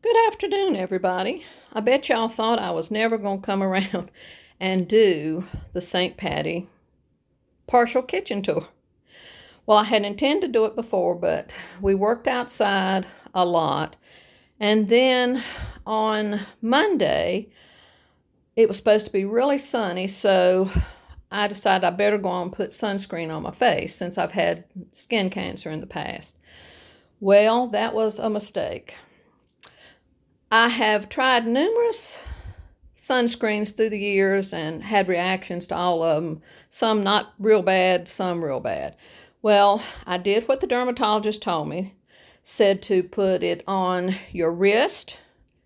Good afternoon, everybody. I bet y'all thought I was never going to come around and do the St. Patty partial kitchen tour. Well, I had intended to do it before, but we worked outside a lot. And then on Monday, it was supposed to be really sunny, so I decided I better go on and put sunscreen on my face since I've had skin cancer in the past. Well, that was a mistake. I have tried numerous sunscreens through the years and had reactions to all of them. Some not real bad, some real bad. Well, I did what the dermatologist told me, said to put it on your wrist,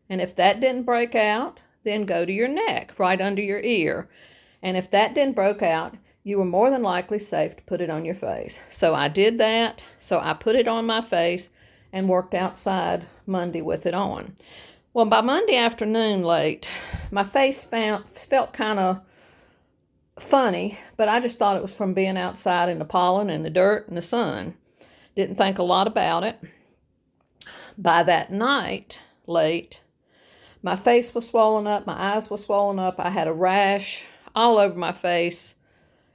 and if that didn't break out, then go to your neck, right under your ear. And if that didn't break out, you were more than likely safe to put it on your face. So I did that. So I put it on my face and worked outside Monday with it on. Well, by Monday afternoon late, my face felt kind of funny, but I just thought it was from being outside in the pollen and the dirt and the sun. Didn't think a lot about it. By that night, late, my face was swollen up, my eyes were swollen up, I had a rash all over my face,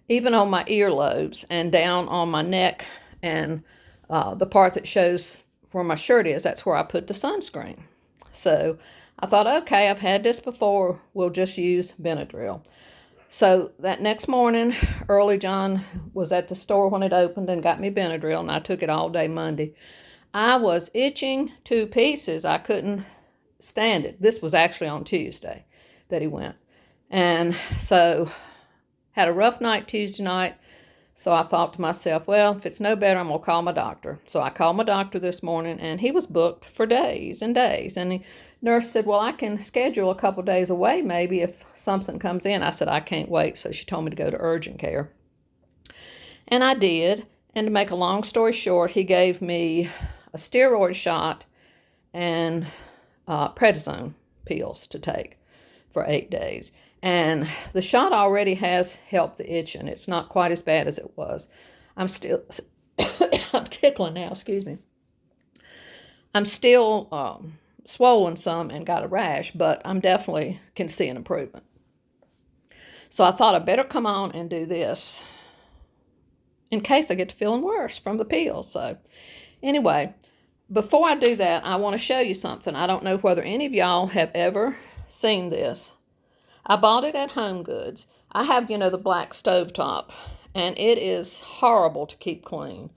even on my earlobes and down on my neck and the part that shows where my shirt is. That's where I put the sunscreen. So I thought, okay, I've had this before. We'll just use Benadryl. So that next morning, early, John was at the store when it opened and got me Benadryl, and I took it all day Monday. I was itching to pieces. I couldn't stand it. This was actually on Tuesday that he went. And so had a rough night Tuesday night. So I thought to myself, well, if it's no better, I'm going to call my doctor. So I called my doctor this morning, and he was booked for days and days. And the nurse said, well, I can schedule a couple days away maybe if something comes in. I said, I can't wait. So she told me to go to urgent care. And I did. And to make a long story short, he gave me a steroid shot and prednisone pills to take for 8 days. And the shot already has helped the itching. It's not quite as bad as it was. I'm still, I'm tickling now, excuse me. I'm still swollen some and got a rash, but I'm definitely can see an improvement. So I thought I better come on and do this in case I get to feeling worse from the pills. So anyway, before I do that, I want to show you something. I don't know whether any of y'all have ever seen this. I bought it at Home Goods. I have, the black stovetop, and it is horrible to keep clean.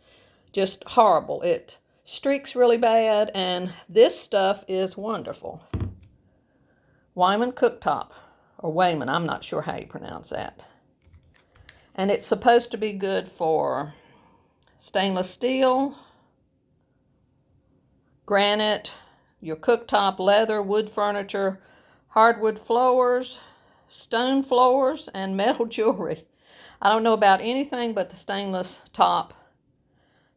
Just horrible. It streaks really bad, and this stuff is wonderful. Wyman cooktop, or Wayman, I'm not sure how you pronounce that. And it's supposed to be good for stainless steel, granite, your cooktop, leather, wood furniture, hardwood floors, stone floors, and metal jewelry. I don't know about anything but the stainless top.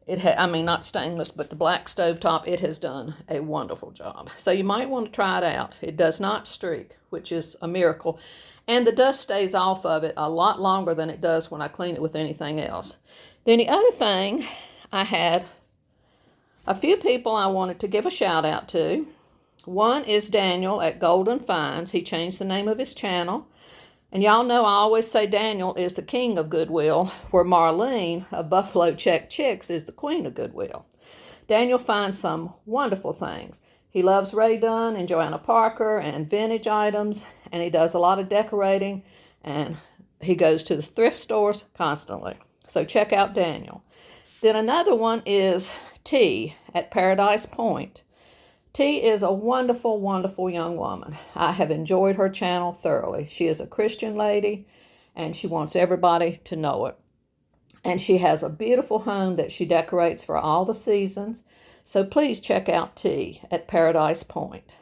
Not stainless, but the black stove top. It has done a wonderful job. So you might want to try it out. It does not streak, which is a miracle. And the dust stays off of it a lot longer than it does when I clean it with anything else. Then the other thing, I had a few people I wanted to give a shout out to. One is Daniel at Golden Finds. He changed the name of his channel. And y'all know I always say Daniel is the king of goodwill, where Marlene of Buffalo Check Chicks is the queen of goodwill. Daniel finds some wonderful things. He loves Ray Dunn and Joanna Parker and vintage items, and he does a lot of decorating, and he goes to the thrift stores constantly. So check out Daniel. Then another one is T at Paradise Point. T is a wonderful, wonderful young woman. I have enjoyed her channel thoroughly. She is a Christian lady, and she wants everybody to know it. And she has a beautiful home that she decorates for all the seasons. So please check out T at Paradise Point.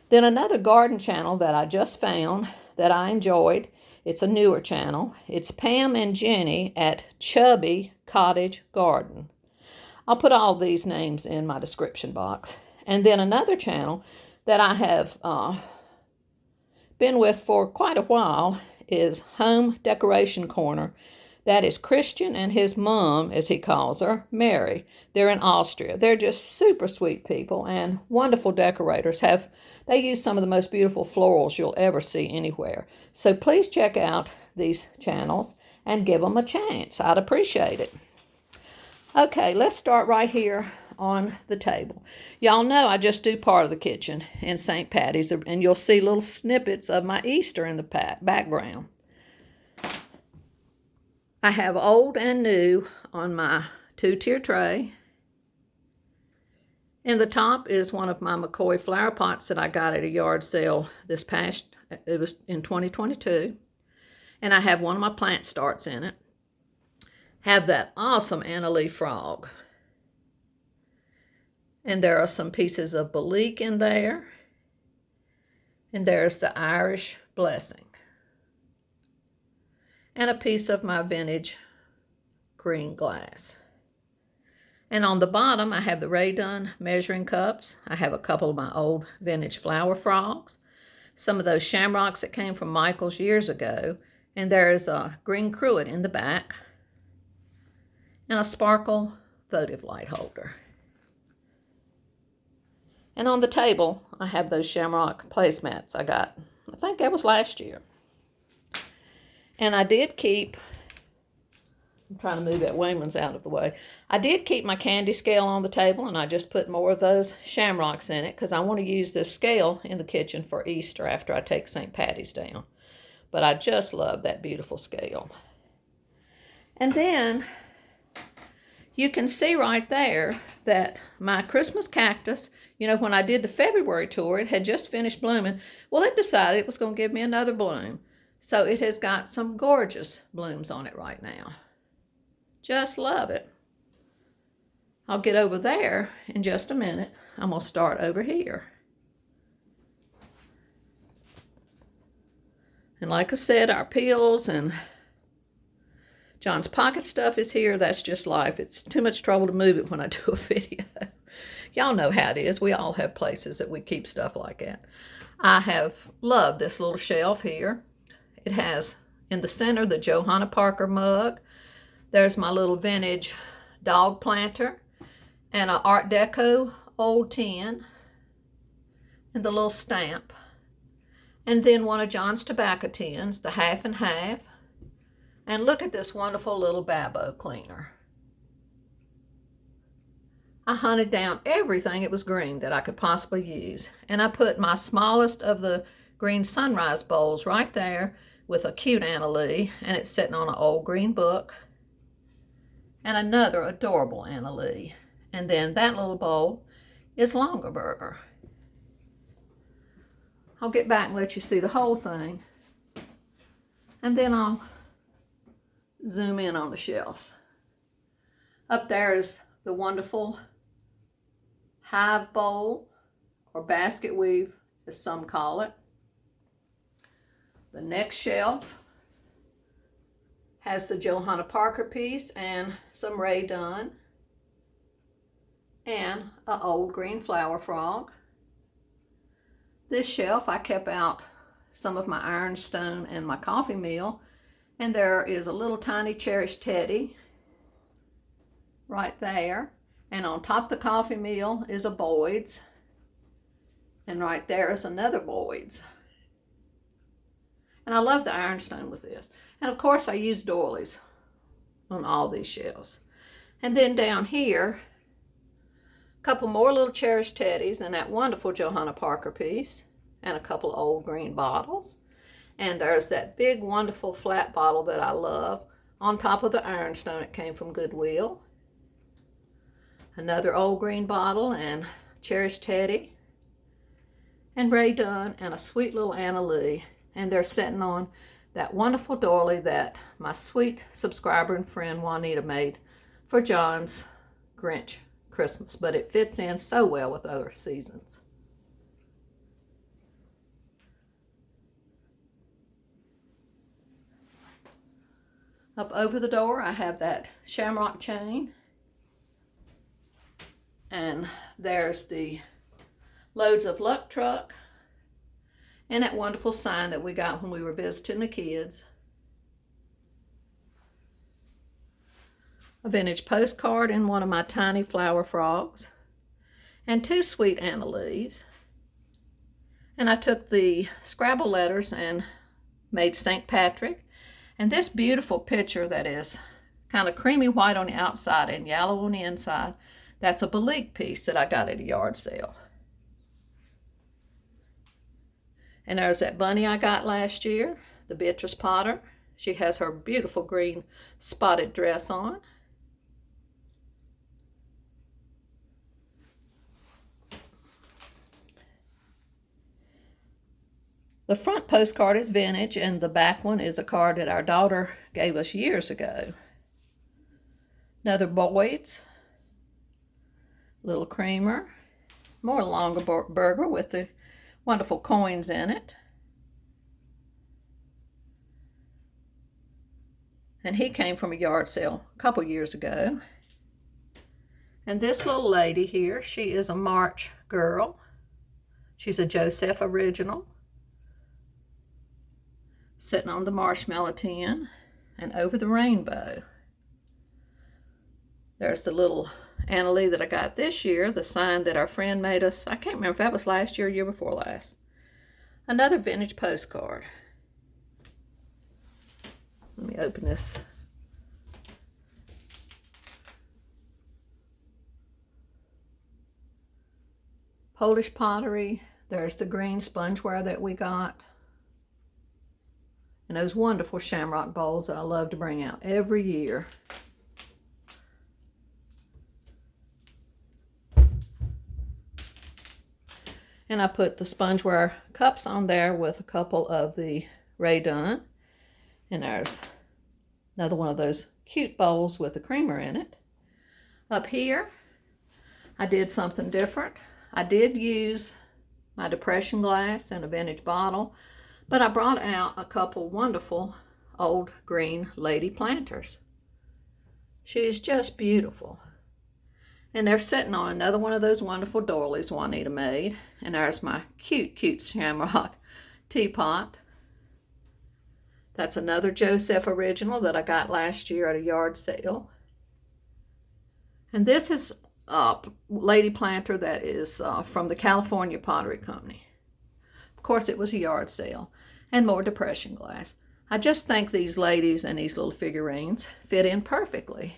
Then another garden channel that I just found that I enjoyed. It's a newer channel. It's Pam and Jenny at Chubby Cottage Garden. I'll put all these names in my description box. And then another channel that I have been with for quite a while is Home Decoration Corner. That is Christian and his mom, as he calls her, Mary. They're in Austria. They're just super sweet people and wonderful decorators. They use some of the most beautiful florals you'll ever see anywhere. So please check out these channels and give them a chance. I'd appreciate it. Okay, let's start right here on the table. Y'all know I just do part of the kitchen in St. Patty's, and you'll see little snippets of my Easter in the background. I have old and new on my 2-tier tray. In the top is one of my McCoy flower pots that I got at a yard sale it was in 2022. And I have one of my plant starts in it. Have that awesome Anna Lee frog. And there are some pieces of Belique in there. And there's the Irish blessing. And a piece of my vintage green glass. And on the bottom, I have the Rae Dunn measuring cups. I have a couple of my old vintage flower frogs. Some of those shamrocks that came from Michael's years ago. And there is a green cruet in the back. And a sparkle votive light holder. And on the table, I have those shamrock placemats I got. I think that was last year. And I did keep, I'm trying to move that Wayman's out of the way. I did keep my candy scale on the table, and I just put more of those shamrocks in it because I want to use this scale in the kitchen for Easter after I take St. Patty's down. But I just love that beautiful scale. And then you can see right there that my Christmas cactus, you know, when I did the February tour, it had just finished blooming. Well, it decided it was going to give me another bloom. So it has got some gorgeous blooms on it right now. Just love it. I'll get over there in just a minute. I'm going to start over here. And like I said, our peels and John's pocket stuff is here. That's just life. It's too much trouble to move it when I do a video. Y'all know how it is. We all have places that we keep stuff like that. I have loved this little shelf here. It has in the center the Johanna Parker mug. There's my little vintage dog planter and an Art Deco old tin and the little stamp. And then one of John's tobacco tins, the half and half. And look at this wonderful little Babo cleaner. I hunted down everything that was green that I could possibly use. And I put my smallest of the green sunrise bowls right there with a cute Anna Lee, and it's sitting on an old green book. And another adorable Anna Lee. And then that little bowl is Longaberger. I'll get back and let you see the whole thing. And then I'll zoom in on the shelves. Up there is the wonderful hive bowl, or basket weave, as some call it. The next shelf has the Johanna Parker piece and some Rae Dunn and an old green flower frog. This shelf I kept out some of my ironstone and my coffee meal, and there is a little tiny cherished teddy right there, and on top of the coffee meal is a Boyd's, and right there is another Boyd's. And I love the ironstone with this. And of course I use doilies on all these shelves. And then down here, a couple more little cherished teddies and that wonderful Johanna Parker piece and a couple old green bottles. And there's that big wonderful flat bottle that I love on top of the ironstone. It came from Goodwill. Another old green bottle and cherished teddy and Rae Dunn and a sweet little Anna Lee. And they're sitting on that wonderful doily that my sweet subscriber and friend Juanita made for John's Grinch Christmas. But it fits in so well with other seasons. Up over the door, I have that shamrock chain. And there's the Loads of Luck truck. And that wonderful sign that we got when we were visiting the kids. a vintage postcard and one of my tiny flower frogs, and 2 sweet Annalees. And I took the Scrabble letters and made St. Patrick. And this beautiful picture that is kind of creamy white on the outside and yellow on the inside, that's a Belique piece that I got at a yard sale. And there's that bunny I got last year, the Beatrice Potter. She has her beautiful green spotted dress on. The front postcard is vintage, and the back one is a card that our daughter gave us years ago. Another Boyd's, little creamer, more Longaberger with the wonderful coins in it. And he came from a yard sale a couple years ago. And this little lady here, she is a March girl. She's a Joseph original, sitting on the marshmallow tin and over the rainbow. There's the little Annalee that I got this year, the sign that our friend made us. I can't remember if that was last year or year before last. Another vintage postcard. Let me open this. Polish pottery. There's the green spongeware that we got. And those wonderful shamrock bowls that I love to bring out every year. And I put the spongeware cups on there with a couple of the Ray Dunn. And there's another one of those cute bowls with the creamer in it. Up here, I did something different. I did use my depression glass and a vintage bottle, but I brought out a couple wonderful old green lady planters. She's just beautiful. And they're sitting on another one of those wonderful doilies Juanita made. And there's my cute, cute shamrock teapot. That's another Joseph original that I got last year at a yard sale. And this is a lady planter that is from the California Pottery Company. Of course, it was a yard sale. And more depression glass. I just think these ladies and these little figurines fit in perfectly.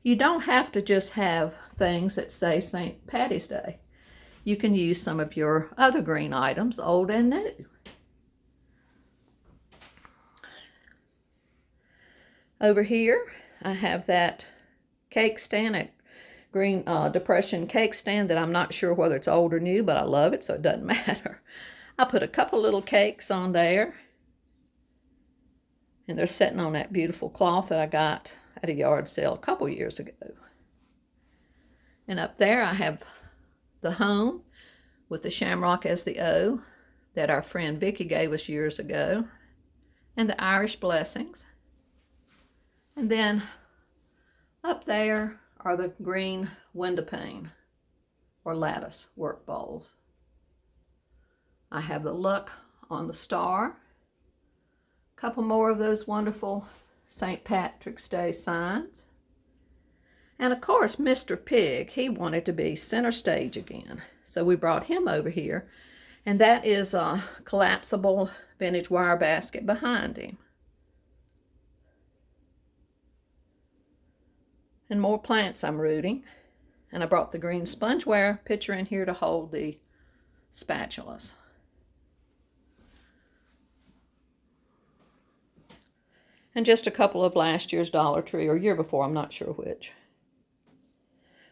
You don't have to just have things that say St. Patty's Day. You can use some of your other green items, old and new. Over here, I have that cake stand, a green depression cake stand that I'm not sure whether it's old or new, but I love it, so it doesn't matter. I put a couple little cakes on there, and they're sitting on that beautiful cloth that I got at a yard sale a couple years ago. And up there I have the home with the shamrock as the O that our friend Vicky gave us years ago, and the Irish blessings. And then up there are the green window pane or lattice work bowls. I have the luck on the star, a couple more of those wonderful St. Patrick's Day signs. And of course, Mr. Pig, he wanted to be center stage again. So we brought him over here. And that is a collapsible vintage wire basket behind him. And more plants I'm rooting. And I brought the green spongeware pitcher in here to hold the spatulas. And just a couple of last year's Dollar Tree, or year before, I'm not sure which.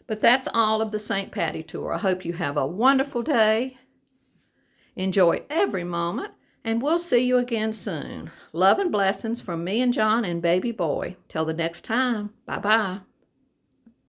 But that's all of the St. Patty tour. I hope you have a wonderful day. Enjoy every moment, and we'll see you again soon. Love and blessings from me and John and baby boy. Till the next time, bye-bye.